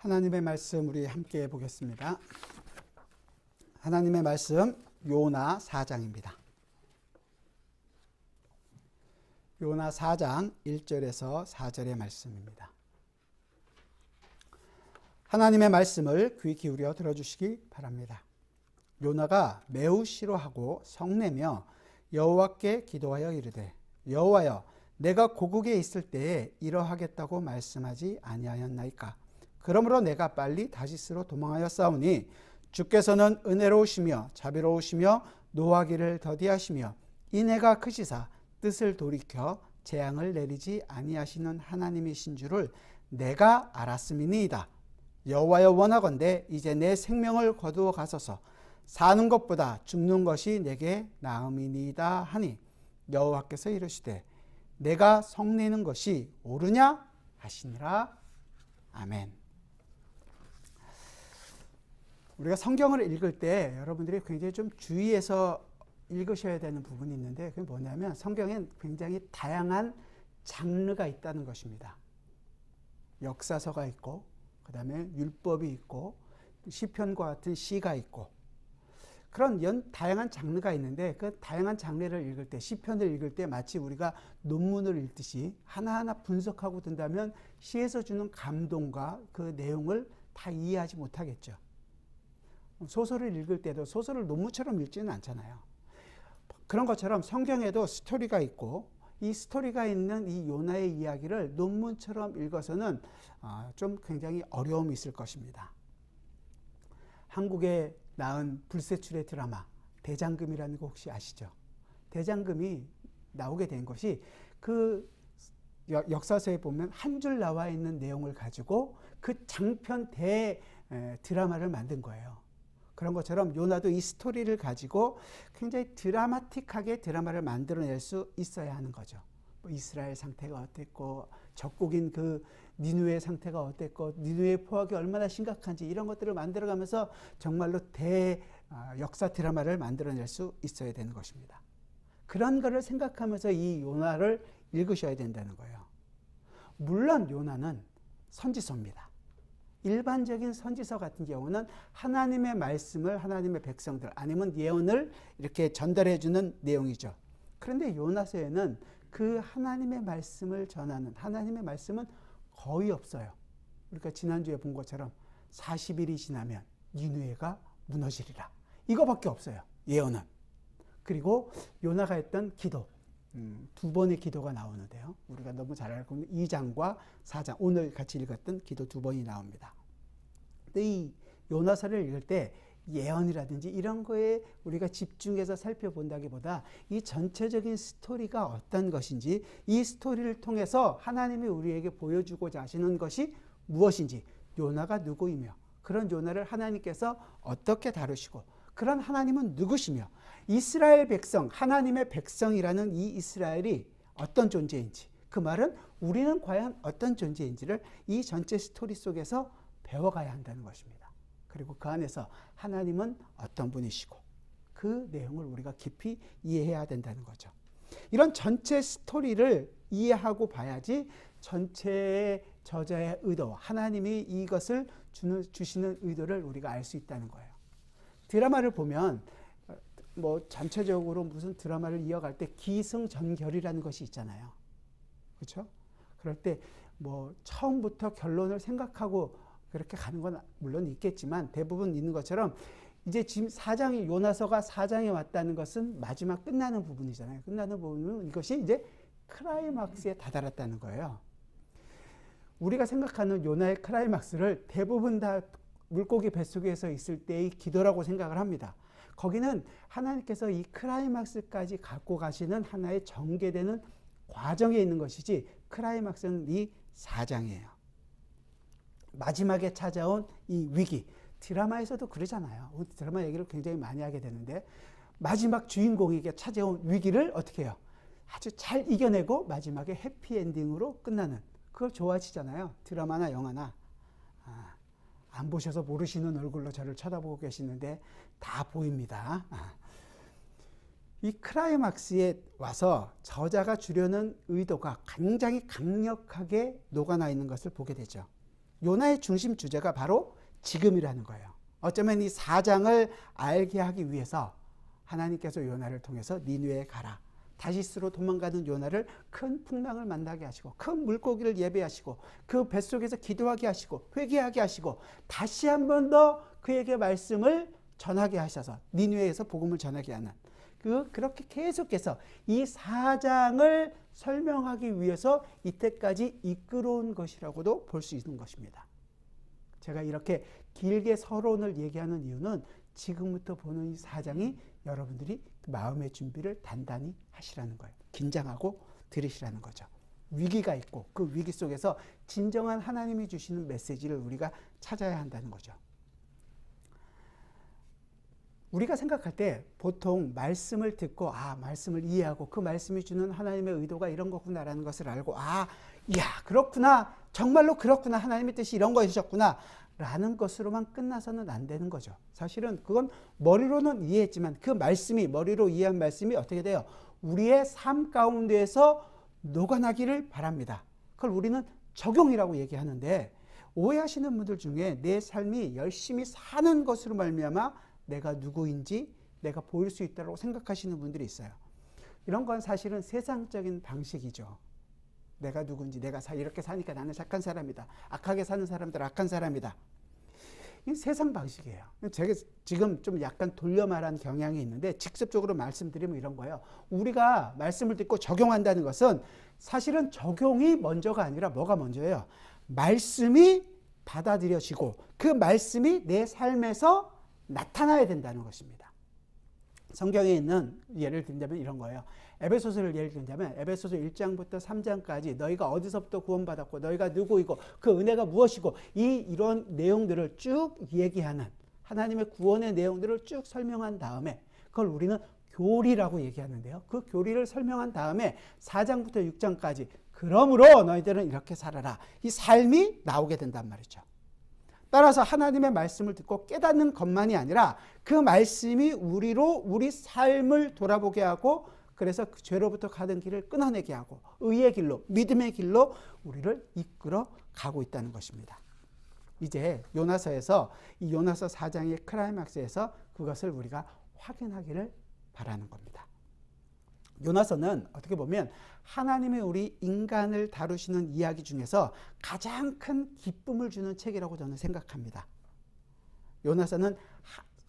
하나님의 말씀 우리 함께 보겠습니다. 하나님의 말씀 요나 4장입니다. 요나 4장 1절에서 4절의 말씀입니다. 하나님의 말씀을 귀 기울여 들어주시기 바랍니다. 요나가 매우 싫어하고 성내며 여호와께 기도하여 이르되 여호와여 내가 고국에 있을 때에 이러하겠다고 말씀하지 아니하였나이까. 그러므로 내가 빨리 다시스로 도망하여 싸우니 주께서는 은혜로우시며 자비로우시며 노하기를 더디하시며 인애가 크시사 뜻을 돌이켜 재앙을 내리지 아니하시는 하나님이신 줄을 내가 알았음이니이다. 여호와여 원하건대 이제 내 생명을 거두어 가소서. 사는 것보다 죽는 것이 내게 나음이니이다 하니 여호와께서 이르시되 내가 성내는 것이 옳으냐 하시니라. 아멘. 우리가 성경을 읽을 때 여러분들이 굉장히 좀 주의해서 읽으셔야 되는 부분이 있는데 그게 뭐냐면 성경엔 굉장히 다양한 장르가 있다는 것입니다. 역사서가 있고 그 다음에 율법이 있고 시편과 같은 시가 있고 그런 다양한 장르가 있는데 그 다양한 장르를 읽을 때 시편을 읽을 때 마치 우리가 논문을 읽듯이 하나하나 분석하고 든다면 시에서 주는 감동과 그 내용을 다 이해하지 못하겠죠. 소설을 읽을 때도 소설을 논문처럼 읽지는 않잖아요. 그런 것처럼 성경에도 스토리가 있고 이 스토리가 있는 이 요나의 이야기를 논문처럼 읽어서는 좀 굉장히 어려움이 있을 것입니다. 한국에 나온 불세출의 드라마 대장금이라는 거 혹시 아시죠? 대장금이 나오게 된 것이 그 역사서에 보면 한 줄 나와 있는 내용을 가지고 그 장편 드라마를 만든 거예요. 그런 것처럼 요나도 이 스토리를 가지고 굉장히 드라마틱하게 드라마를 만들어낼 수 있어야 하는 거죠. 뭐 이스라엘 상태가 어땠고 적국인 그 니느웨 상태가 어땠고 니느웨 포악이 얼마나 심각한지 이런 것들을 만들어가면서 정말로 역사 드라마를 만들어낼 수 있어야 되는 것입니다. 그런 거를 생각하면서 이 요나를 읽으셔야 된다는 거예요. 물론 요나는 선지서입니다. 일반적인 선지서 같은 경우는 하나님의 말씀을 하나님의 백성들 아니면 예언을 이렇게 전달해 주는 내용이죠. 그런데 요나서에는 그 하나님의 말씀을 전하는 하나님의 말씀은 거의 없어요. 우리가 지난주에 본 것처럼 40일이 지나면 니느웨가 무너지리라. 이거밖에 없어요. 예언은. 그리고 요나가 했던 기도. 두 번의 기도가 나오는데요. 우리가 너무 잘 알고 있는 2장과 4장 오늘 같이 읽었던 기도 두 번이 나옵니다. 근데 이 요나서를 읽을 때 예언이라든지 이런 거에 우리가 집중해서 살펴본다기보다 이 전체적인 스토리가 어떤 것인지 이 스토리를 통해서 하나님이 우리에게 보여주고자 하시는 것이 무엇인지 요나가 누구이며 그런 요나를 하나님께서 어떻게 다루시고 그런 하나님은 누구시며 이스라엘 백성, 하나님의 백성이라는 이 이스라엘이 어떤 존재인지 그 말은 우리는 과연 어떤 존재인지를 이 전체 스토리 속에서 배워가야 한다는 것입니다. 그리고 그 안에서 하나님은 어떤 분이시고 그 내용을 우리가 깊이 이해해야 된다는 거죠. 이런 전체 스토리를 이해하고 봐야지 전체의 저자의 의도, 하나님이 이것을 주시는 의도를 우리가 알 수 있다는 거예요. 드라마를 보면 뭐 전체적으로 무슨 드라마를 이어갈 때 기승전결이라는 것이 있잖아요. 그렇죠? 그럴 때 뭐 처음부터 결론을 생각하고 그렇게 가는 건 물론 있겠지만 대부분 있는 것처럼 이제 지금 요나서가 4장에 왔다는 것은 마지막 끝나는 부분이잖아요. 끝나는 부분은 이것이 이제 클라이막스에 다다랐다는 거예요. 우리가 생각하는 요나의 클라이막스를 대부분 다 물고기 뱃속에서 있을 때의 기도라고 생각을 합니다. 거기는 하나님께서 이 클라이막스까지 갖고 가시는 하나의 전개되는 과정에 있는 것이지 클라이막스는 이 4장이에요. 마지막에 찾아온 이 위기. 드라마에서도 그러잖아요. 드라마 얘기를 굉장히 많이 하게 되는데 마지막 주인공에게 찾아온 위기를 어떻게 해요? 아주 잘 이겨내고 마지막에 해피엔딩으로 끝나는 그걸 좋아하시잖아요. 드라마나 영화나. 안 보셔서 모르시는 얼굴로 저를 쳐다보고 계시는데 다 보입니다. 이 클라이막스에 와서 저자가 주려는 의도가 굉장히 강력하게 녹아나 있는 것을 보게 되죠. 요나의 중심 주제가 바로 지금이라는 거예요. 어쩌면 이 4장을 알게 하기 위해서 하나님께서 요나를 통해서 니느웨에 가라. 다시스로 도망가는 요나를 큰 풍랑을 만나게 하시고 큰 물고기를 예배하시고 그 뱃속에서 기도하게 하시고 회개하게 하시고 다시 한 번 더 그에게 말씀을 전하게 하셔서 니느웨에서 복음을 전하게 하는 그렇게 계속해서 이 4장을 설명하기 위해서 이때까지 이끌어온 것이라고도 볼 수 있는 것입니다. 제가 이렇게 길게 서론을 얘기하는 이유는 지금부터 보는 이 4장이 여러분들이 마음의 준비를 단단히 하시라는 거예요. 긴장하고 들으시라는 거죠. 위기가 있고 그 위기 속에서 진정한 하나님이 주시는 메시지를 우리가 찾아야 한다는 거죠. 우리가 생각할 때 보통 말씀을 듣고 말씀을 이해하고 그 말씀이 주는 하나님의 의도가 이런 거구나라는 것을 알고 그렇구나, 정말로 그렇구나, 하나님의 뜻이 이런 거이셨구나 라는 것으로만 끝나서는 안 되는 거죠. 사실은 그건 머리로는 이해했지만 그 말씀이, 머리로 이해한 말씀이 어떻게 돼요? 우리의 삶 가운데에서 녹아나기를 바랍니다. 그걸 우리는 적용이라고 얘기하는데, 오해하시는 분들 중에 내 삶이 열심히 사는 것으로 말미암아 내가 누구인지 내가 보일 수 있다고 생각하시는 분들이 있어요. 이런 건 사실은 세상적인 방식이죠. 내가 누군지, 내가 이렇게 사니까 나는 착한 사람이다. 악하게 사는 사람들 악한 사람이다. 이 세상 방식이에요. 제가 지금 좀 약간 돌려 말한 경향이 있는데 직접적으로 말씀드리면 이런 거예요. 우리가 말씀을 듣고 적용한다는 것은 사실은 적용이 먼저가 아니라 뭐가 먼저예요? 말씀이 받아들여지고 그 말씀이 내 삶에서 나타나야 된다는 것입니다. 성경에 있는 예를 든다면 이런 거예요. 에베소서를 예를 든다면 에베소서 1장부터 3장까지 너희가 어디서부터 구원받았고 너희가 누구이고 그 은혜가 무엇이고 이런 내용들을 쭉 얘기하는 하나님의 구원의 내용들을 쭉 설명한 다음에 그걸 우리는 교리라고 얘기하는데요. 그 교리를 설명한 다음에 4장부터 6장까지 그러므로 너희들은 이렇게 살아라. 이 삶이 나오게 된단 말이죠. 따라서 하나님의 말씀을 듣고 깨닫는 것만이 아니라 그 말씀이 우리 삶을 돌아보게 하고 그래서 그 죄로부터 가던 길을 끊어내게 하고 의의 길로, 믿음의 길로 우리를 이끌어 가고 있다는 것입니다. 이제 요나서에서 이 요나서 4장의 클라이막스에서 그것을 우리가 확인하기를 바라는 겁니다. 요나서는 어떻게 보면 하나님이 우리 인간을 다루시는 이야기 중에서 가장 큰 기쁨을 주는 책이라고 저는 생각합니다. 요나서는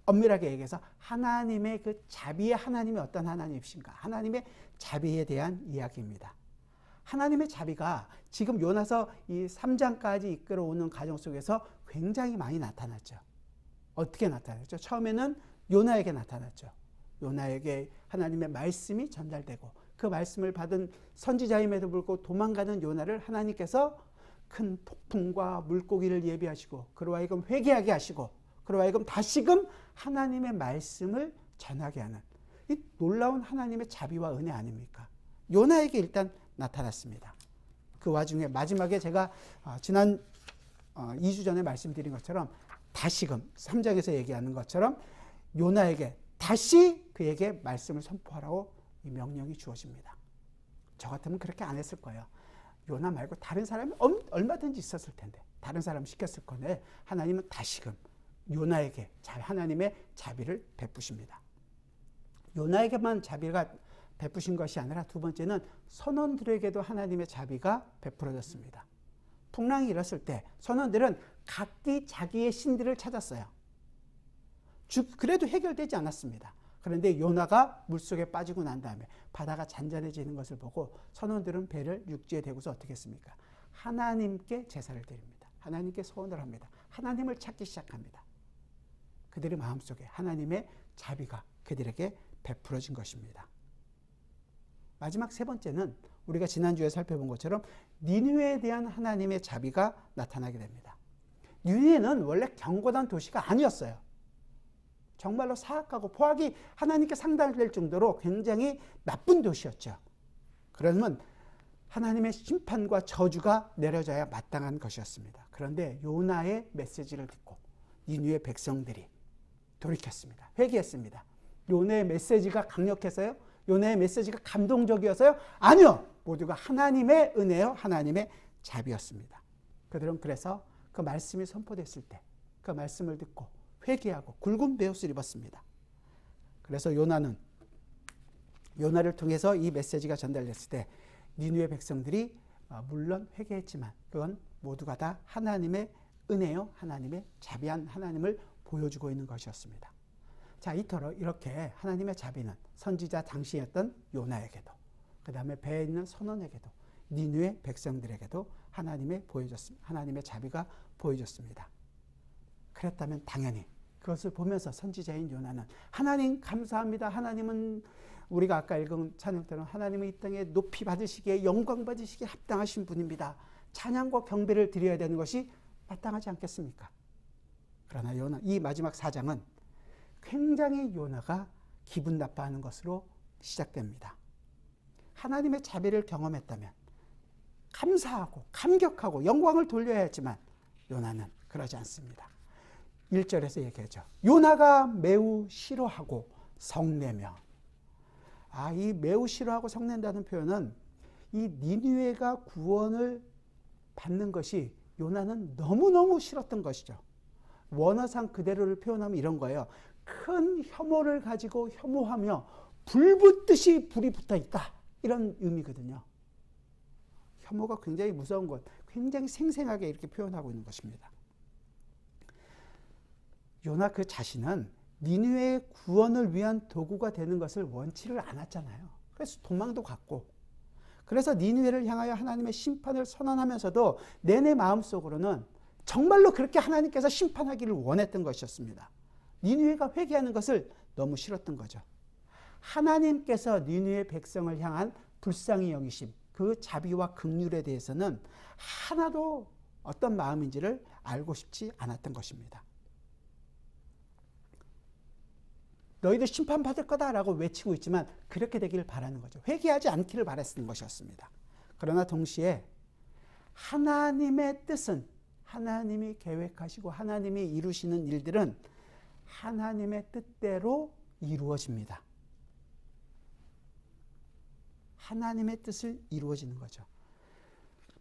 엄밀하게 얘기해서 하나님의 그 자비의 하나님이 어떤 하나님이신가, 하나님의 자비에 대한 이야기입니다. 하나님의 자비가 지금 요나서 이 3장까지 이끌어오는 과정 속에서 굉장히 많이 나타났죠. 어떻게 나타났죠? 처음에는 요나에게 나타났죠. 요나에게 하나님의 말씀이 전달되고 그 말씀을 받은 선지자임에도 불구하고 도망가는 요나를 하나님께서 큰 폭풍과 물고기를 예비하시고 그로 하여금 회개하게 하시고 그로 하여금 다시금 하나님의 말씀을 전하게 하는 이 놀라운 하나님의 자비와 은혜 아닙니까? 요나에게 일단 나타났습니다. 그 와중에 마지막에 제가 지난 2주 전에 말씀드린 것처럼 다시금 3장에서 얘기하는 것처럼 요나에게 다시 그에게 말씀을 선포하라고 이 명령이 주어집니다. 저 같으면 그렇게 안 했을 거예요. 요나 말고 다른 사람이 얼마든지 있었을 텐데 다른 사람 시켰을 건데 하나님은 다시금 요나에게 하나님의 자비를 베푸십니다. 요나에게만 자비가 베푸신 것이 아니라 두 번째는 선원들에게도 하나님의 자비가 베풀어졌습니다. 풍랑이 일었을 때 선원들은 각기 자기의 신들을 찾았어요. 그래도 해결되지 않았습니다. 그런데 요나가 물속에 빠지고 난 다음에 바다가 잔잔해지는 것을 보고 선원들은 배를 육지에 대고서 어떻게 했습니까? 하나님께 제사를 드립니다. 하나님께 소원을 합니다. 하나님을 찾기 시작합니다. 그들의 마음속에 하나님의 자비가 그들에게 베풀어진 것입니다. 마지막 세 번째는 우리가 지난주에 살펴본 것처럼 니느웨에 대한 하나님의 자비가 나타나게 됩니다. 니느웨는 원래 견고한 도시가 아니었어요. 정말로 사악하고 포악이 하나님께 상달될 정도로 굉장히 나쁜 도시였죠. 그러면 하나님의 심판과 저주가 내려져야 마땅한 것이었습니다. 그런데 요나의 메시지를 듣고 니느웨 백성들이 돌이켰습니다. 회개했습니다. 요나의 메시지가 강력해서요? 요나의 메시지가 감동적이어서요? 아니요. 모두가 하나님의 은혜요, 하나님의 자비였습니다. 그들은 그래서 그 말씀이 선포됐을 때 그 말씀을 듣고 회개하고 굵은 베옷을 입었습니다. 그래서 요나를 통해서 이 메시지가 전달됐을 때 니느웨 백성들이 물론 회개했지만 그건 모두가 다 하나님의 은혜요, 하나님의 자비한 하나님을 보여주고 있는 것이었습니다. 자, 이토록 이렇게 하나님의 자비는 선지자 당시였던 요나에게도, 그 다음에 배에 있는 선원에게도, 니느웨 백성들에게도 하나님의 자비가 보여졌습니다. 그랬다면 당연히 그것을 보면서 선지자인 요나는 하나님 감사합니다. 하나님은 우리가 아까 읽은 찬양처럼 하나님은 이 땅에 높이 받으시기에 영광 받으시기에 합당하신 분입니다. 찬양과 경배를 드려야 되는 것이 마땅하지 않겠습니까? 그러나 요나 이 마지막 4장은 굉장히 요나가 기분 나빠하는 것으로 시작됩니다. 하나님의 자비를 경험했다면 감사하고 감격하고 영광을 돌려야 했지만 요나는 그러지 않습니다. 1절에서 얘기하죠. 요나가 매우 싫어하고 성내며. 이 매우 싫어하고 성낸다는 표현은 이 니느웨가 구원을 받는 것이 요나는 너무너무 싫었던 것이죠. 원어상 그대로를 표현하면 이런 거예요. 큰 혐오를 가지고 혐오하며 불 붙듯이 불이 붙어 있다. 이런 의미거든요. 혐오가 굉장히 무서운 것, 굉장히 생생하게 이렇게 표현하고 있는 것입니다. 요나 그 자신은 니느웨의 구원을 위한 도구가 되는 것을 원치를 않았잖아요. 그래서 도망도 갔고, 그래서 니느웨를 향하여 하나님의 심판을 선언하면서도 내내 마음속으로는 정말로 그렇게 하나님께서 심판하기를 원했던 것이었습니다. 니느웨가 회개하는 것을 너무 싫었던 거죠. 하나님께서 니느웨 백성을 향한 불쌍히 여기심, 그 자비와 긍휼에 대해서는 하나도 어떤 마음인지를 알고 싶지 않았던 것입니다. 너희들 심판받을 거다라고 외치고 있지만 그렇게 되기를 바라는 거죠. 회개하지 않기를 바랬던 것이었습니다. 그러나 동시에 하나님의 뜻은, 하나님이 계획하시고 하나님이 이루시는 일들은 하나님의 뜻대로 이루어집니다. 하나님의 뜻을 이루어지는 거죠.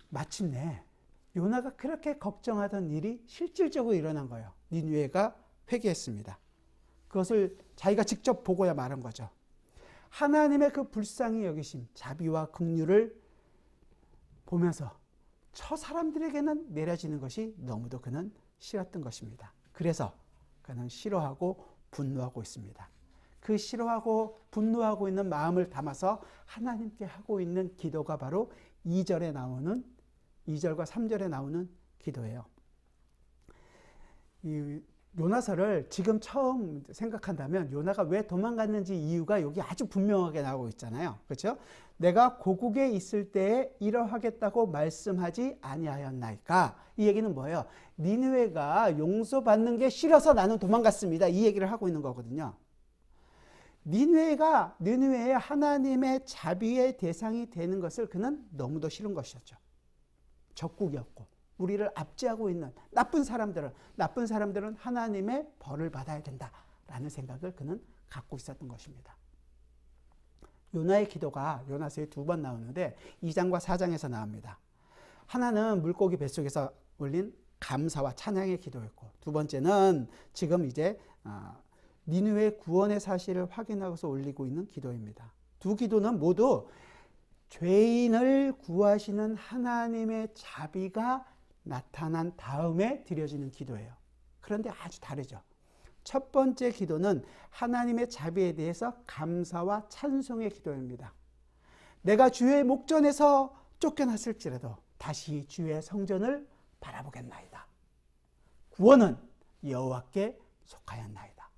마침내 요나가 그렇게 걱정하던 일이 실질적으로 일어난 거예요. 니느웨가 회개했습니다. 그것을 자기가 직접 보고야 말한 거죠. 하나님의 그 불쌍히 여기심, 자비와 긍휼을 보면서 저 사람들에게는 내려지는 것이 너무도 그는 싫었던 것입니다. 그래서 그는 싫어하고 분노하고 있습니다. 그 싫어하고 분노하고 있는 마음을 담아서 하나님께 하고 있는 기도가 바로 2절과 3절에 나오는 기도예요. 이 요나서를 지금 처음 생각한다면 요나가 왜 도망갔는지 이유가 여기 아주 분명하게 나오고 있잖아요. 그렇죠? 내가 고국에 있을 때에 이러하겠다고 말씀하지 아니하였나이까. 이 얘기는 뭐예요? 니느웨가 용서받는 게 싫어서 나는 도망갔습니다. 이 얘기를 하고 있는 거거든요. 니느웨의 하나님의 자비의 대상이 되는 것을 그는 너무도 싫은 것이었죠. 적국이었고 우리를 압제하고 있는 나쁜 사람들은 하나님의 벌을 받아야 된다라는 생각을 그는 갖고 있었던 것입니다. 요나의 기도가 요나서에 2번 나오는데 2장과 4장에서 나옵니다. 하나는 물고기 뱃속에서 올린 감사와 찬양의 기도였고, 두 번째는 지금 이제 니느웨 구원의 사실을 확인하고서 올리고 있는 기도입니다. 두 기도는 모두 죄인을 구하시는 하나님의 자비가 나타난 다음에 드려지는 기도예요. 그런데 아주 다르죠. 첫 번째 기도는 하나님의 자비에 대해서 감사와 찬송의 기도입니다. 내가 주의 목전에서 쫓겨났을지라도 다시 주의 성전을 바라보겠나이다. 구원은 여호와께 속하였나이다.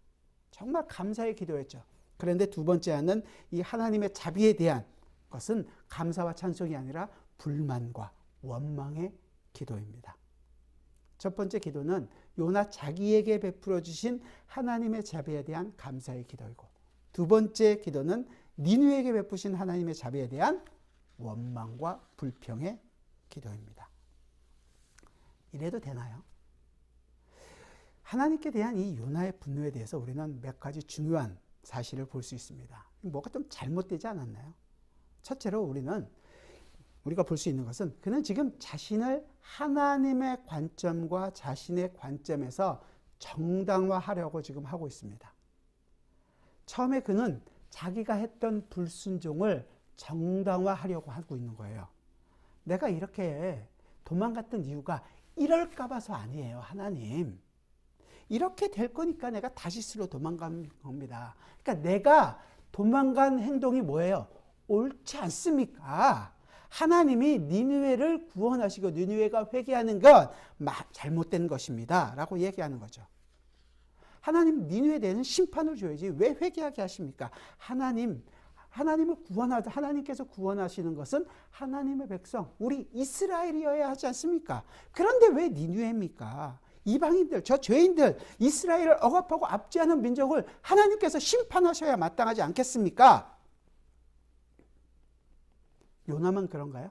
정말 감사의 기도였죠. 그런데 두 번째 하는 이 하나님의 자비에 대한 것은 감사와 찬송이 아니라 불만과 원망의 기도입니다. 첫 번째 기도는 요나 자기에게 베풀어 주신 하나님의 자비에 대한 감사의 기도이고, 두 번째 기도는 니느웨에게 베푸신 하나님의 자비에 대한 원망과 불평의 기도입니다. 이래도 되나요? 하나님께 대한 이 요나의 분노에 대해서 우리는 몇 가지 중요한 사실을 볼 수 있습니다. 뭐가 좀 잘못되지 않았나요? 첫째로 우리는 우리가 볼 수 있는 것은 그는 지금 자신을 하나님의 관점과 자신의 관점에서 정당화하려고 지금 하고 있습니다. 처음에 그는 자기가 했던 불순종을 정당화하려고 하고 있는 거예요. 내가 이렇게 도망갔던 이유가 이럴까 봐서 아니에요. 하나님. 이렇게 될 거니까 내가 다시스로 도망간 겁니다. 그러니까 내가 도망간 행동이 뭐예요? 옳지 않습니까? 하나님이 니느웨를 구원하시고 니느웨가 회개하는 건 잘못된 것입니다. 라고 얘기하는 거죠. 하나님 니느웨에 대해서 심판을 줘야지 왜 회개하게 하십니까? 하나님을 하나님께서 구원하시는 것은 하나님의 백성, 우리 이스라엘이어야 하지 않습니까? 그런데 왜 니느웨입니까? 이방인들, 저 죄인들, 이스라엘을 억압하고 압제하는 민족을 하나님께서 심판하셔야 마땅하지 않겠습니까? 요나만 그런가요?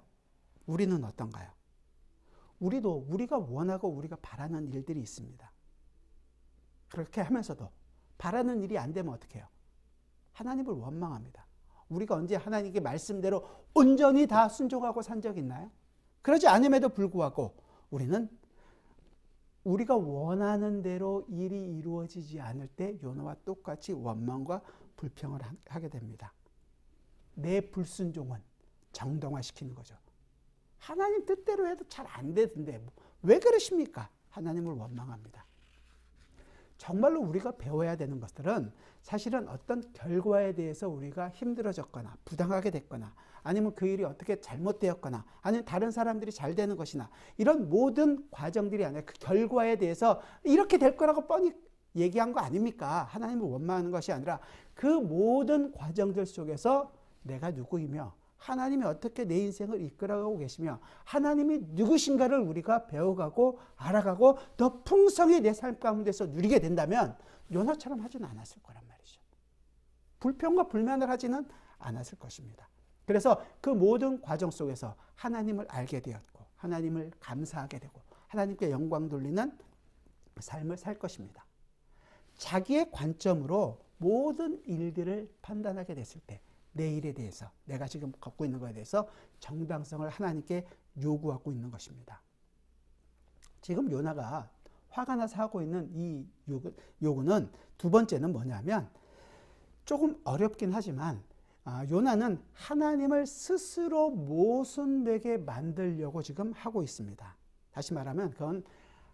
우리는 어떤가요? 우리도 우리가 원하고 우리가 바라는 일들이 있습니다. 그렇게 하면서도 바라는 일이 안 되면 어떻게 해요? 하나님을 원망합니다. 우리가 언제 하나님께 말씀대로 온전히 다 순종하고 산 적 있나요? 그러지 않음에도 불구하고 우리는 우리가 원하는 대로 일이 이루어지지 않을 때 요나와 똑같이 원망과 불평을 하게 됩니다. 내 불순종은 정당화시키는 거죠. 하나님 뜻대로 해도 잘 안 되던데 왜 그러십니까? 하나님을 원망합니다. 정말로 우리가 배워야 되는 것들은 사실은 어떤 결과에 대해서 우리가 힘들어졌거나 부당하게 됐거나 아니면 그 일이 어떻게 잘못되었거나 아니면 다른 사람들이 잘 되는 것이나 이런 모든 과정들이 아니라 그 결과에 대해서 이렇게 될 거라고 뻔히 얘기한 거 아닙니까? 하나님을 원망하는 것이 아니라 그 모든 과정들 속에서 내가 누구이며 하나님이 어떻게 내 인생을 이끌어가고 계시며 하나님이 누구신가를 우리가 배워가고 알아가고 더 풍성히 내 삶 가운데서 누리게 된다면 요나처럼 하지는 않았을 거란 말이죠. 불평과 불만을 하지는 않았을 것입니다. 그래서 그 모든 과정 속에서 하나님을 알게 되었고 하나님을 감사하게 되고 하나님께 영광 돌리는 삶을 살 것입니다. 자기의 관점으로 모든 일들을 판단하게 됐을 때 내 일에 대해서 내가 지금 갖고 있는 것에 대해서 정당성을 하나님께 요구하고 있는 것입니다. 지금 요나가 화가 나서 하고 있는 이 요구는 두 번째는 뭐냐면 조금 어렵긴 하지만 요나는 하나님을 스스로 모순되게 만들려고 지금 하고 있습니다. 다시 말하면 그건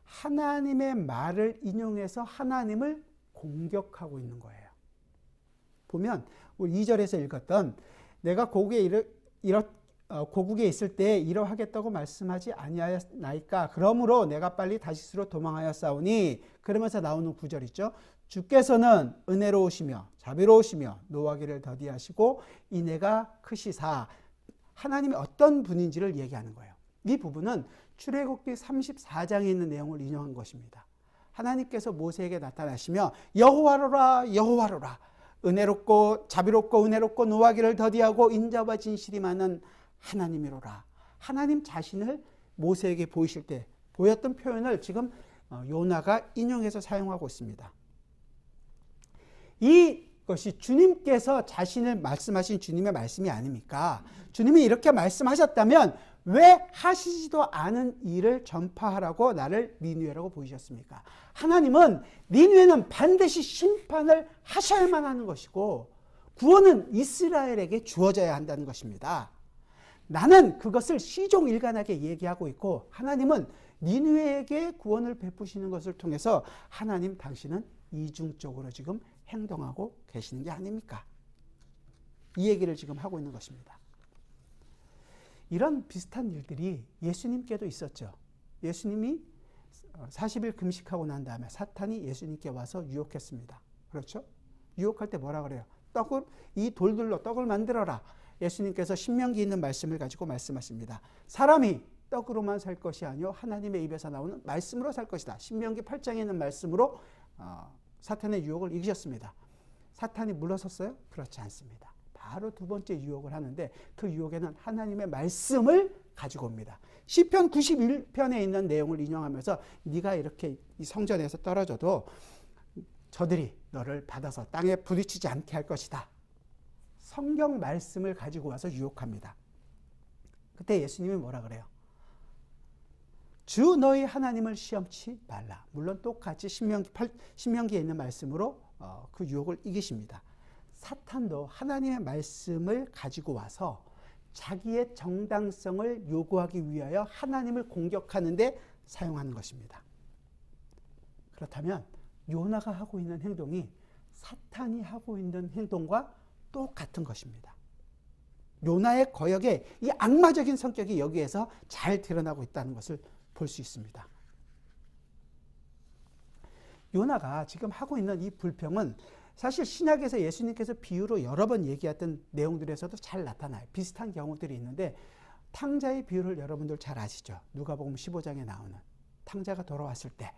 하나님의 말을 인용해서 하나님을 공격하고 있는 거예요. 보면 우리 2절에서 읽었던 내가 고국에 있을 때 이러하겠다고 말씀하지 아니하였나이까 그러므로 내가 빨리 다시스로 도망하였사오니 그러면서 나오는 구절 있죠. 주께서는 은혜로우시며 자비로우시며 노하기를 더디하시고 인애가 크시사 하나님이 어떤 분인지를 얘기하는 거예요. 이 부분은 출애굽기 34장에 있는 내용을 인용한 것입니다. 하나님께서 모세에게 나타나시며 여호와로라 여호와로라 은혜롭고 자비롭고 은혜롭고 노하기를 더디하고 인자와 진실이 많은 하나님이로라. 하나님 자신을 모세에게 보이실 때 보였던 표현을 지금 요나가 인용해서 사용하고 있습니다. 이것이 주님께서 자신을 말씀하신 주님의 말씀이 아닙니까? 주님이 이렇게 말씀하셨다면 왜 하시지도 않은 일을 전파하라고 나를 니느웨라고 보이셨습니까? 하나님은 니느웨는 반드시 심판을 하셔야만 하는 것이고 구원은 이스라엘에게 주어져야 한다는 것입니다. 나는 그것을 시종일관하게 얘기하고 있고 하나님은 니느웨에게 구원을 베푸시는 것을 통해서 하나님 당신은 이중적으로 지금 행동하고 계시는 게 아닙니까? 이 얘기를 지금 하고 있는 것입니다. 이런 비슷한 일들이 예수님께도 있었죠. 예수님이 40일 금식하고 난 다음에 사탄이 예수님께 와서 유혹했습니다. 그렇죠? 유혹할 때 뭐라 그래요? 이 돌들로 떡을 만들어라. 예수님께서 신명기에 있는 말씀을 가지고 말씀하십니다. 사람이 떡으로만 살 것이 아니요 하나님의 입에서 나오는 말씀으로 살 것이다. 신명기 8장에 있는 말씀으로 사탄의 유혹을 이기셨습니다. 사탄이 물러섰어요? 그렇지 않습니다. 바로 두 번째 유혹을 하는데 그 유혹에는 하나님의 말씀을 가지고 옵니다. 시편 91편에 있는 내용을 인용하면서 네가 이렇게 이 성전에서 떨어져도 저들이 너를 받아서 땅에 부딪히지 않게 할 것이다. 성경 말씀을 가지고 와서 유혹합니다. 그때 예수님이 뭐라 그래요? 주 너희 하나님을 시험치 말라. 물론 똑같이 신명기에 있는 말씀으로 그 유혹을 이기십니다. 사탄도 하나님의 말씀을 가지고 와서 자기의 정당성을 요구하기 위하여 하나님을 공격하는 데 사용하는 것입니다. 그렇다면 요나가 하고 있는 행동이 사탄이 하고 있는 행동과 똑같은 것입니다. 요나의 거역의 이 악마적인 성격이 여기에서 잘 드러나고 있다는 것을 볼 수 있습니다. 요나가 지금 하고 있는 이 불평은 사실 신약에서 예수님께서 비유로 여러 번 얘기했던 내용들에서도 잘 나타나요. 비슷한 경우들이 있는데 탕자의 비유를 여러분들 잘 아시죠? 누가복음 15장에 나오는 탕자가 돌아왔을 때,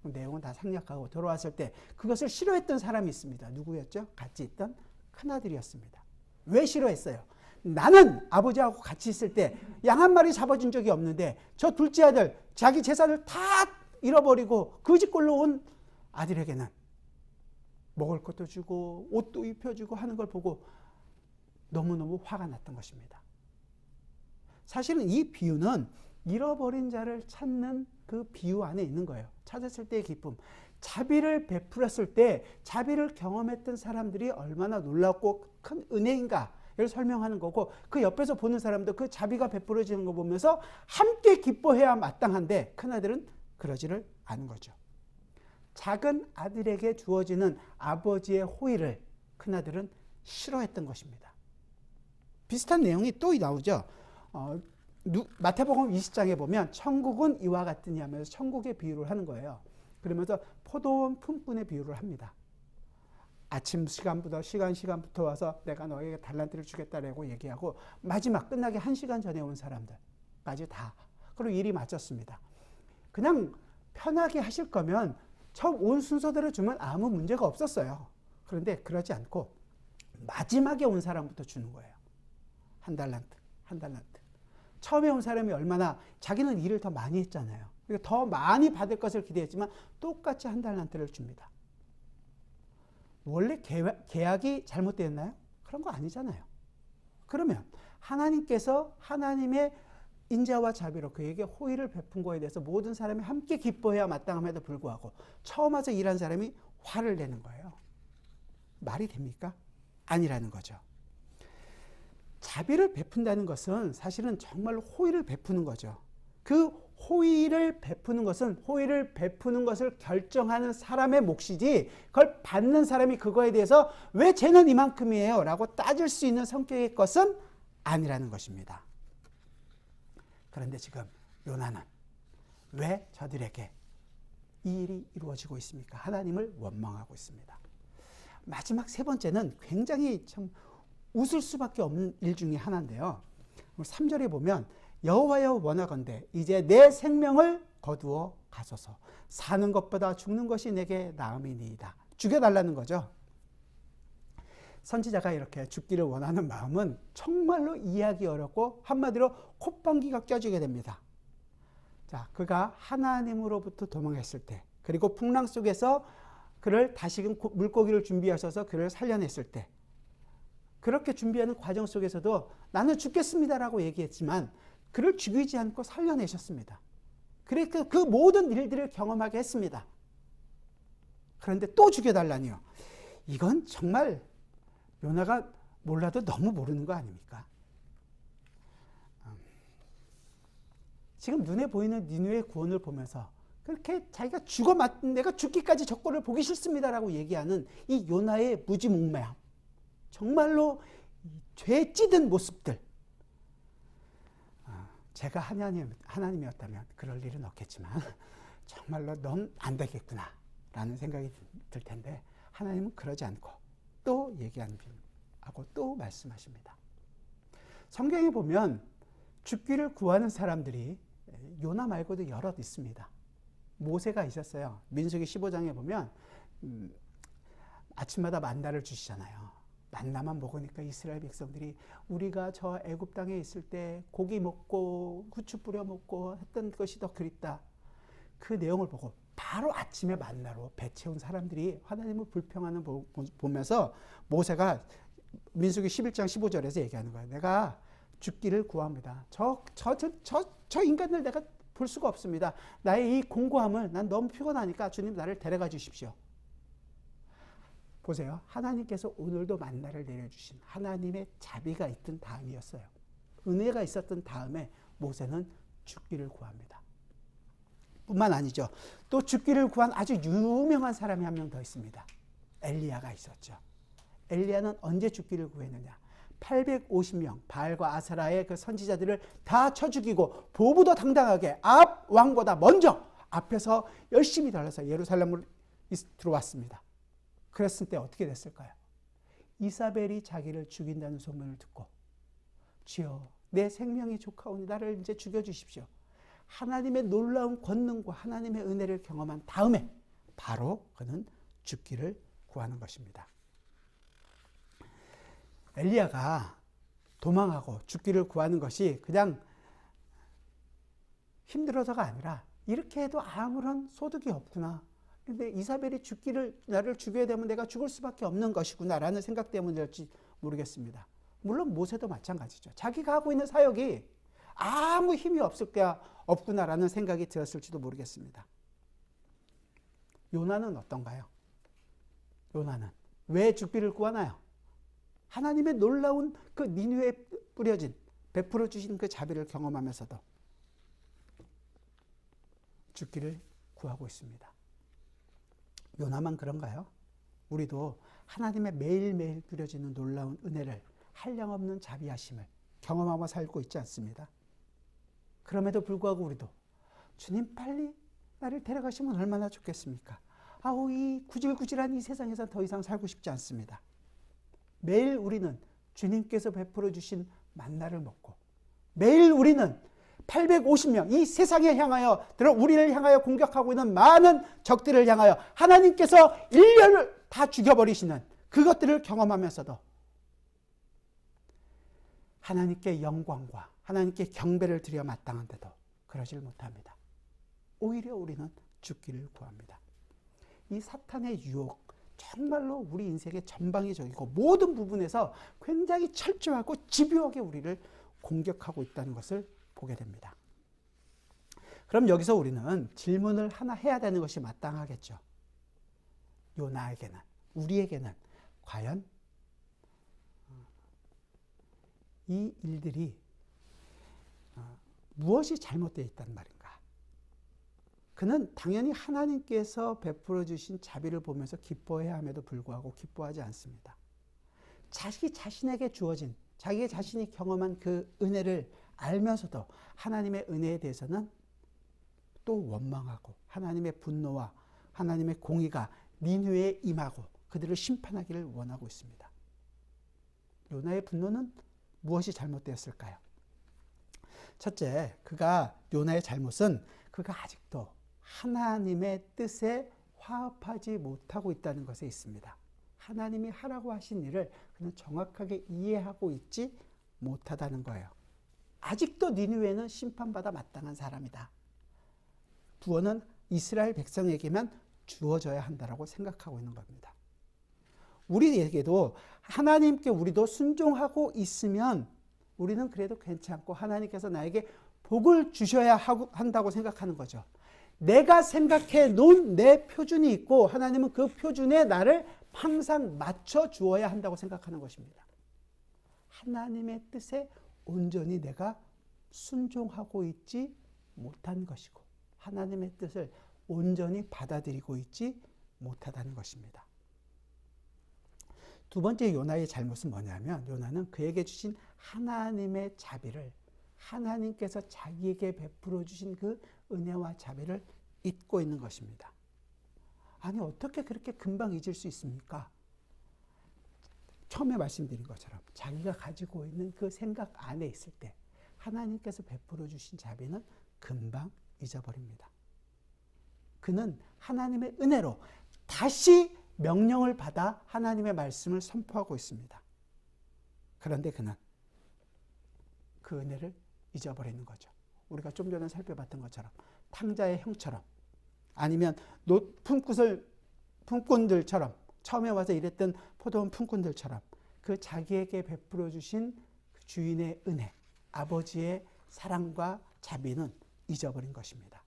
내용은 다 생략하고 돌아왔을 때 그것을 싫어했던 사람이 있습니다. 누구였죠? 같이 있던 큰아들이었습니다. 왜 싫어했어요? 나는 아버지하고 같이 있을 때 양 한 마리 잡아준 적이 없는데 저 둘째 아들 자기 재산을 다 잃어버리고 거지꼴로 온 아들에게는 먹을 것도 주고 옷도 입혀주고 하는 걸 보고 너무너무 화가 났던 것입니다. 사실은 이 비유는 잃어버린 자를 찾는 그 비유 안에 있는 거예요. 찾았을 때의 기쁨. 자비를 베풀었을 때 자비를 경험했던 사람들이 얼마나 놀랍고 큰 은혜인가를 설명하는 거고, 그 옆에서 보는 사람도 그 자비가 베풀어지는 거 보면서 함께 기뻐해야 마땅한데 큰아들은 그러지를 않은 거죠. 작은 아들에게 주어지는 아버지의 호의를 큰아들은 싫어했던 것입니다. 비슷한 내용이 또 나오죠. 마태복음 20장에 보면 천국은 이와 같으니 하면서 천국의 비유를 하는 거예요. 그러면서 포도원 품꾼의 비유를 합니다. 아침 시간부터 와서 내가 너에게 달란트를 주겠다라고 얘기하고 마지막 끝나기 1시간 전에 온 사람들까지 다. 그리고 일이 마쳤습니다. 그냥 편하게 하실 거면 처음 온 순서대로 주면 아무 문제가 없었어요. 그런데 그러지 않고 마지막에 온 사람부터 주는 거예요. 한 달란트. 처음에 온 사람이 얼마나 자기는 일을 더 많이 했잖아요. 그러니까 더 많이 받을 것을 기대했지만 똑같이 한 달란트를 줍니다. 원래 계약이 잘못되었나요? 그런 거 아니잖아요. 그러면 하나님께서 하나님의 인자와 자비로 그에게 호의를 베푼 거에 대해서 모든 사람이 함께 기뻐해야 마땅함에도 불구하고 처음 와서 일한 사람이 화를 내는 거예요. 말이 됩니까? 아니라는 거죠. 자비를 베푼다는 것은 사실은 정말로 호의를 베푸는 거죠. 그 호의를 베푸는 것을 결정하는 사람의 몫이지 그걸 받는 사람이 그거에 대해서 왜 쟤는 이만큼이에요? 라고 따질 수 있는 성격의 것은 아니라는 것입니다. 그런데 지금 요나는 왜 저들에게 이 일이 이루어지고 있습니까? 하나님을 원망하고 있습니다. 마지막 세 번째는 굉장히 참 웃을 수밖에 없는 일 중에 하나인데요. 3절에 보면 여호와여 원하건대 이제 내 생명을 거두어 가소서. 사는 것보다 죽는 것이 내게 나음이니이다. 죽여달라는 거죠. 선지자가 이렇게 죽기를 원하는 마음은 정말로 이해하기 어렵고 한마디로 콧방귀가 껴지게 됩니다. 자, 그가 하나님으로부터 도망했을 때, 그리고 풍랑 속에서 그를 다시금 물고기를 준비하셔서 그를 살려냈을 때, 그렇게 준비하는 과정 속에서도 나는 죽겠습니다라고 얘기했지만 그를 죽이지 않고 살려내셨습니다. 그래서 그 모든 일들을 경험하게 했습니다. 그런데 또 죽여달라니요. 이건 정말 요나가 몰라도 너무 모르는 거 아닙니까? 지금 눈에 보이는 니느웨의 구원을 보면서 그렇게 자기가 내가 죽기까지 저 꼴을 보기 싫습니다라고 얘기하는 이 요나의 무지몽매함, 정말로 죄에 찌든 모습들, 제가 하나님이었다면 그럴 일은 없겠지만 정말로 넌 안 되겠구나 라는 생각이 들 텐데 하나님은 그러지 않고 또 얘기하고 또 말씀하십니다. 성경에 보면 죽기를 구하는 사람들이 요나 말고도 여럿 있습니다. 모세가 있었어요. 민수기 15장에 보면 아침마다 만나를 주시잖아요. 만나만 먹으니까 이스라엘 백성들이 우리가 저 애굽 땅에 있을 때 고기 먹고 후추 뿌려 먹고 했던 것이 더 그립다. 그 내용을 보고 바로 아침에 만나로 배 채운 사람들이 하나님을 불평하는 보면서 모세가 민수기 11장 15절에서 얘기하는 거예요. 내가 죽기를 구합니다. 저 인간을 내가 볼 수가 없습니다. 나의 이 공고함을 난 너무 피곤하니까 주님 나를 데려가 주십시오. 보세요. 하나님께서 오늘도 만나를 내려주신 하나님의 자비가 있던 다음이었어요. 은혜가 있었던 다음에 모세는 죽기를 구합니다. 뿐만 아니죠. 또 죽기를 구한 아주 유명한 사람이 한 명 더 있습니다. 엘리야가 있었죠. 엘리야는 언제 죽기를 구했느냐. 850명 바알과 아세라의 그 선지자들을 다 쳐 죽이고 보부도 당당하게 아합 왕보다 먼저 앞에서 열심히 달려서 예루살렘으로 들어왔습니다. 그랬을 때 어떻게 됐을까요? 이사벨이 자기를 죽인다는 소문을 듣고 주여 내 생명이 좋가오니 나를 이제 죽여주십시오. 하나님의 놀라운 권능과 하나님의 은혜를 경험한 다음에 바로 그는 죽기를 구하는 것입니다. 엘리야가 도망하고 죽기를 구하는 것이 그냥 힘들어서가 아니라 이렇게 해도 아무런 소득이 없구나. 근데 이사벨이 나를 죽여야 되면 내가 죽을 수밖에 없는 것이구나 라는 생각 때문일지 모르겠습니다. 물론 모세도 마찬가지죠. 자기가 하고 있는 사역이 아무 힘이 없구나라는 생각이 들었을지도 모르겠습니다. 요나는 어떤가요? 요나는 왜 죽기를 구하나요? 하나님의 놀라운 그 니느웨에 뿌려진 베풀어 주신 그 자비를 경험하면서도 죽기를 구하고 있습니다. 요나만 그런가요? 우리도 하나님의 매일매일 뿌려지는 놀라운 은혜를 한량없는 자비하심을 경험하며 살고 있지 않습니다. 그럼에도 불구하고 우리도 주님 빨리 나를 데려가시면 얼마나 좋겠습니까? 아우 이 구질구질한 이 세상에서 더 이상 살고 싶지 않습니다. 매일 우리는 주님께서 베풀어 주신 만나를 먹고 매일 우리는 850명 이 세상에 향하여 우리를 향하여 공격하고 있는 많은 적들을 향하여 하나님께서 인류를 다 죽여버리시는 그것들을 경험하면서도 하나님께 영광과 하나님께 경배를 드려 마땅한데도 그러질 못합니다. 오히려 우리는 죽기를 구합니다. 이 사탄의 유혹 정말로 우리 인생의 전방위적이고 모든 부분에서 굉장히 철저하고 집요하게 우리를 공격하고 있다는 것을 보게 됩니다. 그럼 여기서 우리는 질문을 하나 해야 되는 것이 마땅하겠죠. 요나에게는 우리에게는 과연 이 일들이 무엇이 잘못되어 있단 말인가? 그는 당연히 하나님께서 베풀어 주신 자비를 보면서 기뻐해야 함에도 불구하고 기뻐하지 않습니다. 자기 자신에게 주어진 자기 자신이 경험한 그 은혜를 알면서도 하나님의 은혜에 대해서는 또 원망하고 하나님의 분노와 하나님의 공의가 니느웨에 임하고 그들을 심판하기를 원하고 있습니다. 요나의 분노는 무엇이 잘못되었을까요? 첫째, 요나의 잘못은 그가 아직도 하나님의 뜻에 화합하지 못하고 있다는 것에 있습니다. 하나님이 하라고 하신 일을 그는 정확하게 이해하고 있지 못하다는 거예요. 아직도 니느웨는 심판받아 마땅한 사람이다. 구원은 이스라엘 백성에게만 주어져야 한다라고 생각하고 있는 겁니다. 우리에게도 하나님께 우리도 순종하고 있으면 우리는 그래도 괜찮고 하나님께서 나에게 복을 주셔야 한다고 생각하는 거죠. 내가 생각해 놓은 내 표준이 있고 하나님은 그 표준에 나를 항상 맞춰 주어야 한다고 생각하는 것입니다. 하나님의 뜻에 온전히 내가 순종하고 있지 못한 것이고 하나님의 뜻을 온전히 받아들이고 있지 못하다는 것입니다. 두 번째 요나의 잘못은 뭐냐면 요나는 그에게 주신 하나님의 자비를 하나님께서 자기에게 베풀어 주신 그 은혜와 자비를 잊고 있는 것입니다. 아니 어떻게 그렇게 금방 잊을 수 있습니까? 처음에 말씀드린 것처럼 자기가 가지고 있는 그 생각 안에 있을 때 하나님께서 베풀어 주신 자비는 금방 잊어버립니다. 그는 하나님의 은혜로 다시 명령을 받아 하나님의 말씀을 선포하고 있습니다. 그런데 그는 그 은혜를 잊어버리는 거죠. 우리가 좀 전에 살펴봤던 것처럼 탕자의 형처럼 아니면 품꾼들처럼 처음에 와서 일했던 포도원 품꾼들처럼 그 자기에게 베풀어 주신 그 주인의 은혜 아버지의 사랑과 자비는 잊어버린 것입니다.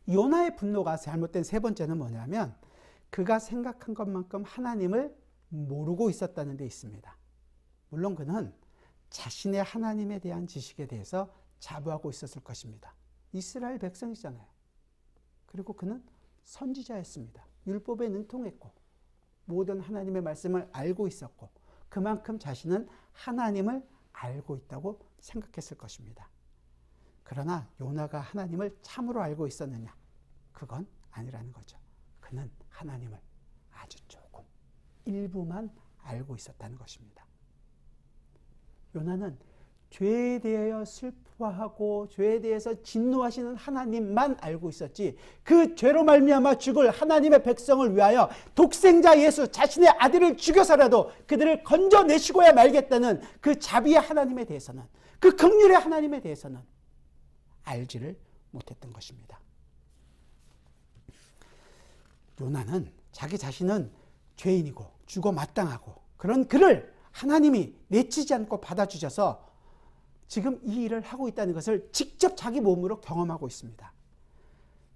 요나의 분노가 잘못된 세 번째는 뭐냐면 그가 생각한 것만큼 하나님을 모르고 있었다는 데 있습니다. 물론 그는 자신의 하나님에 대한 지식에 대해서 자부하고 있었을 것입니다. 이스라엘 백성이잖아요. 그리고 그는 선지자였습니다. 율법에 능통했고 모든 하나님의 말씀을 알고 있었고 그만큼 자신은 하나님을 알고 있다고 생각했을 것입니다. 그러나 요나가 하나님을 참으로 알고 있었느냐? 그건 아니라는 거죠. 그는 하나님을 아주 조금 일부만 알고 있었다는 것입니다. 요나는 죄에 대하여 슬퍼하고 죄에 대해서 진노하시는 하나님만 알고 있었지 그 죄로 말미암아 죽을 하나님의 백성을 위하여 독생자 예수 자신의 아들을 죽여서라도 그들을 건져내시고야 말겠다는 그 자비의 하나님에 대해서는 그 긍휼의 하나님에 대해서는 알지를 못했던 것입니다. 요나는 자기 자신은 죄인이고 죽어 마땅하고 그런 그를 하나님이 내치지 않고 받아주셔서 지금 이 일을 하고 있다는 것을 직접 자기 몸으로 경험하고 있습니다.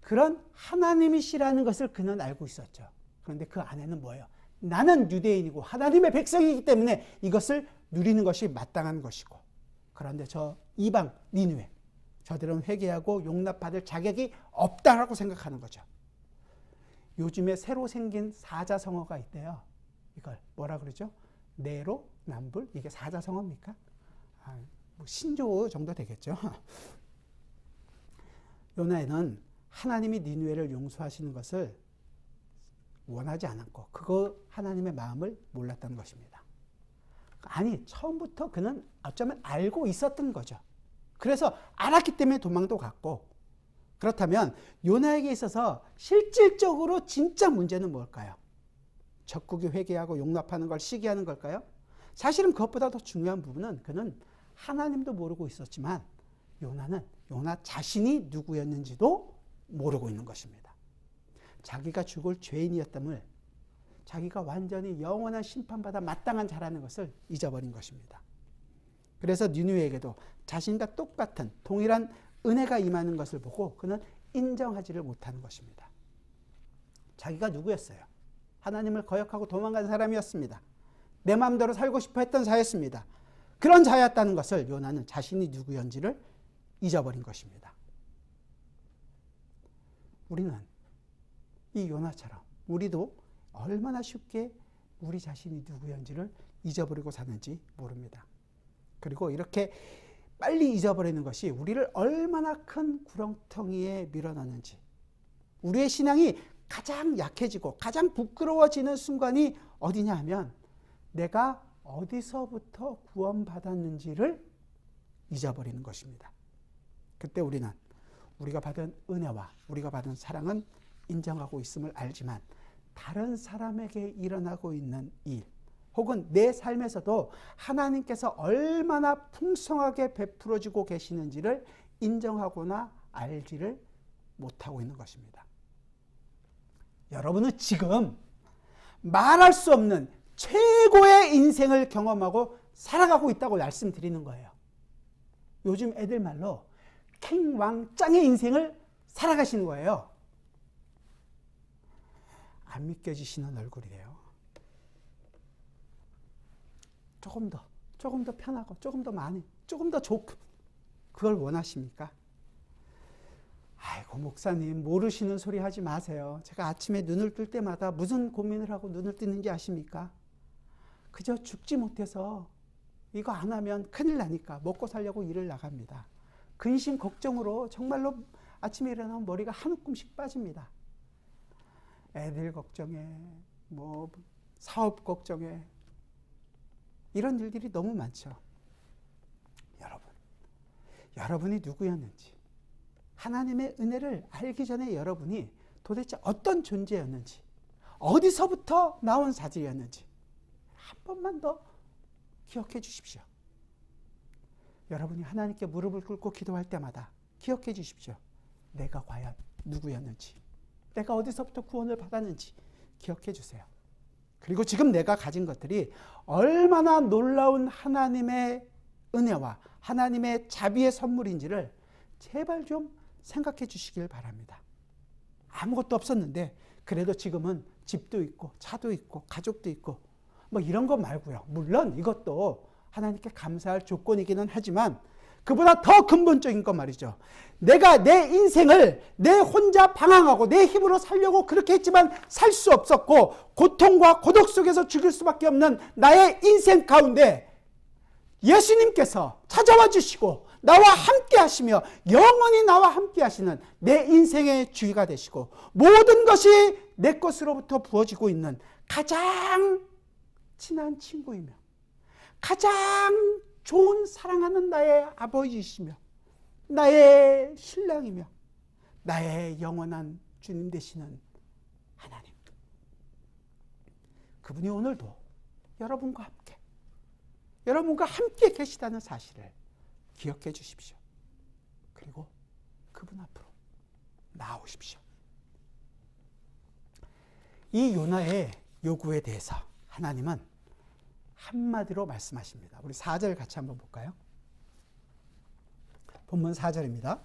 그런 하나님이시라는 것을 그는 알고 있었죠. 그런데 그 안에는 뭐예요? 나는 유대인이고 하나님의 백성이기 때문에 이것을 누리는 것이 마땅한 것이고 그런데 저 이방 니느웨 저들은 회개하고 용납받을 자격이 없다라고 생각하는 거죠. 요즘에 새로 생긴 사자성어가 있대요. 이걸 뭐라 그러죠? 내로 남불? 이게 사자성어입니까? 뭐 신조 정도 되겠죠. 요나는 하나님이 니느웨를 용서하시는 것을 원하지 않았고 그거 하나님의 마음을 몰랐던 것입니다. 아니 처음부터 그는 어쩌면 알고 있었던 거죠. 그래서 알았기 때문에 도망도 갔고 그렇다면 요나에게 있어서 실질적으로 진짜 문제는 뭘까요? 적국이 회개하고 용납하는 걸 시기하는 걸까요? 사실은 그것보다 더 중요한 부분은 그는 하나님도 모르고 있었지만 요나는 요나 자신이 누구였는지도 모르고 있는 것입니다. 자기가 죽을 죄인이었음을 자기가 완전히 영원한 심판받아 마땅한 자라는 것을 잊어버린 것입니다. 그래서 니느웨에게도 자신과 똑같은 동일한 은혜가 임하는 것을 보고 그는 인정하지를 못하는 것입니다. 자기가 누구였어요? 하나님을 거역하고 도망간 사람이었습니다. 내 마음대로 살고 싶어 했던 자였습니다. 그런 자였다는 것을 요나는 자신이 누구였는지를 잊어버린 것입니다. 우리는 이 요나처럼 우리도 얼마나 쉽게 우리 자신이 누구였는지를 잊어버리고 사는지 모릅니다. 그리고 이렇게 빨리 잊어버리는 것이 우리를 얼마나 큰 구렁텅이에 밀어넣는지 우리의 신앙이 가장 약해지고 가장 부끄러워지는 순간이 어디냐 하면 내가 어디서부터 구원받았는지를 잊어버리는 것입니다. 그때 우리는 우리가 받은 은혜와 우리가 받은 사랑은 인정하고 있음을 알지만 다른 사람에게 일어나고 있는 일 혹은 내 삶에서도 하나님께서 얼마나 풍성하게 베풀어주고 계시는지를 인정하거나 알지를 못하고 있는 것입니다. 여러분은 지금 말할 수 없는 최고의 인생을 경험하고 살아가고 있다고 말씀드리는 거예요. 요즘 애들 말로 킹왕짱의 인생을 살아가시는 거예요. 안 믿겨지시는 얼굴이래요. 조금 더 편하고 조금 더 많이 조금 더 좋고 그걸 원하십니까? 아이고 목사님 모르시는 소리 하지 마세요. 제가 아침에 눈을 뜰 때마다 무슨 고민을 하고 눈을 뜨는지 아십니까? 그저 죽지 못해서 이거 안 하면 큰일 나니까 먹고 살려고 일을 나갑니다. 근심 걱정으로 정말로 아침에 일어나면 머리가 한 움큼씩 빠집니다. 애들 걱정에 뭐 사업 걱정에 이런 일들이 너무 많죠. 여러분이 누구였는지 하나님의 은혜를 알기 전에 여러분이 도대체 어떤 존재였는지 어디서부터 나온 자질이었는지 한 번만 더 기억해 주십시오. 여러분이 하나님께 무릎을 꿇고 기도할 때마다 기억해 주십시오. 내가 과연 누구였는지 내가 어디서부터 구원을 받았는지 기억해 주세요. 그리고 지금 내가 가진 것들이 얼마나 놀라운 하나님의 은혜와 하나님의 자비의 선물인지를 제발 좀 생각해 주시길 바랍니다. 아무것도 없었는데 그래도 지금은 집도 있고 차도 있고 가족도 있고 뭐 이런 거 말고요. 물론 이것도 하나님께 감사할 조건이기는 하지만 그보다 더 근본적인 건 말이죠. 내가 내 인생을 내 혼자 방황하고 내 힘으로 살려고 그렇게 했지만 살 수 없었고 고통과 고독 속에서 죽을 수밖에 없는 나의 인생 가운데 예수님께서 찾아와 주시고 나와 함께 하시며 영원히 나와 함께 하시는 내 인생의 주의가 되시고 모든 것이 내 것으로부터 부어지고 있는 가장 친한 친구이며 가장 좋은 사랑하는 나의 아버지이시며 나의 신랑이며 나의 영원한 주님 되시는 하나님, 그분이 오늘도 여러분과 함께 계시다는 사실을 기억해 주십시오. 그리고 그분 앞으로 나아오십시오. 이 요나의 요구에 대해서 하나님은 한마디로 말씀하십니다. 우리 4절 같이 한번 볼까요? 본문 4절입니다.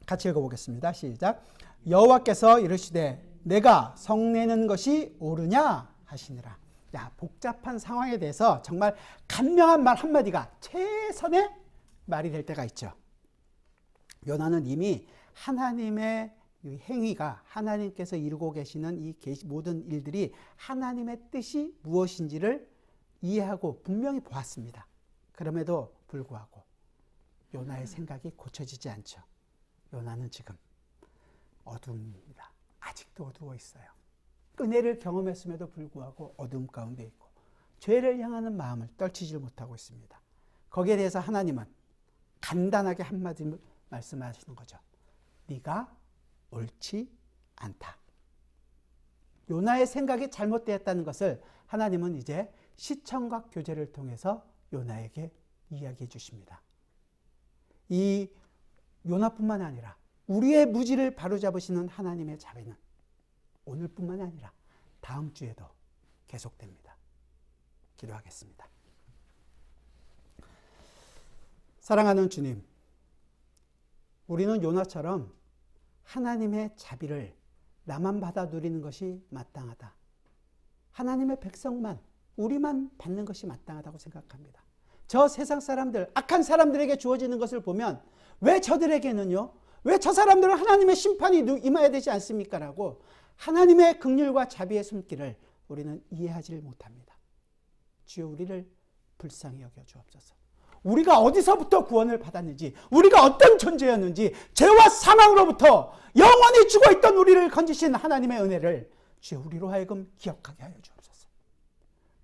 같이 읽어보겠습니다. 시작. 여호와께서 이르시되 내가 성내는 것이 옳으냐 하시니라. 야, 복잡한 상황에 대해서 정말 간명한 말 한마디가 최선의 말이 될 때가 있죠. 요나는 이미 하나님의 행위가 하나님께서 이루고 계시는 이 모든 일들이 하나님의 뜻이 무엇인지를 이해하고 분명히 보았습니다. 그럼에도 불구하고 요나의 생각이 고쳐지지 않죠. 요나는 지금 어둠입니다. 아직도 어두워 있어요. 은혜를 경험했음에도 불구하고 어둠 가운데 있고 죄를 향하는 마음을 떨치지 못하고 있습니다. 거기에 대해서 하나님은 간단하게 한마디 말씀하시는 거죠. 네가 옳지 않다. 요나의 생각이 잘못되었다는 것을 하나님은 이제 시청각 교제를 통해서 요나에게 이야기해 주십니다. 이 요나뿐만 아니라 우리의 무지를 바로잡으시는 하나님의 자비는 오늘뿐만 아니라 다음 주에도 계속됩니다. 기도하겠습니다. 사랑하는 주님, 우리는 요나처럼 하나님의 자비를 나만 받아 누리는 것이 마땅하다. 하나님의 백성만, 우리만 받는 것이 마땅하다고 생각합니다. 저 세상 사람들, 악한 사람들에게 주어지는 것을 보면 왜 저들에게는요? 왜 저 사람들은 하나님의 심판이 임해야 되지 않습니까? 라고 하나님의 긍휼과 자비의 손길을 우리는 이해하지 못합니다. 주여 우리를 불쌍히 여겨 주옵소서. 우리가 어디서부터 구원을 받았는지, 우리가 어떤 존재였는지, 죄와 사망으로부터 영원히 죽어있던 우리를 건지신 하나님의 은혜를 주여 우리로 하여금 기억하게 하여 주옵소서.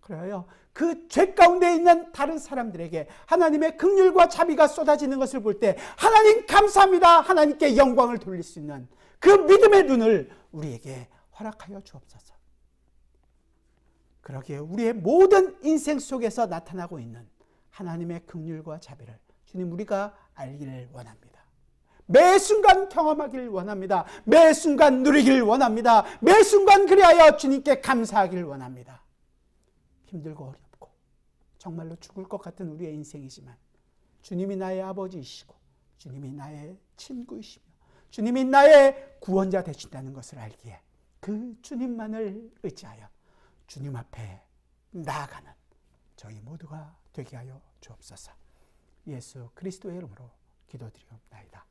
그래요. 그 죄 가운데 있는 다른 사람들에게 하나님의 긍휼과 자비가 쏟아지는 것을 볼 때 하나님 감사합니다. 하나님께 영광을 돌릴 수 있는 그 믿음의 눈을 우리에게 허락하여 주옵소서. 그러기에 우리의 모든 인생 속에서 나타나고 있는 하나님의 긍휼과 자비를 주님 우리가 알기를 원합니다. 매 순간 경험하기를 원합니다. 매 순간 누리기를 원합니다. 매 순간 그리하여 주님께 감사하기를 원합니다. 힘들고 어렵고 정말로 죽을 것 같은 우리의 인생이지만 주님이 나의 아버지이시고 주님이 나의 친구이시며 주님이 나의 구원자 되신다는 것을 알기에 그 주님만을 의지하여 주님 앞에 나아가는 저희 모두가 되게 하여 주옵소서. 예수 그리스도의 이름으로 기도드리옵나이다.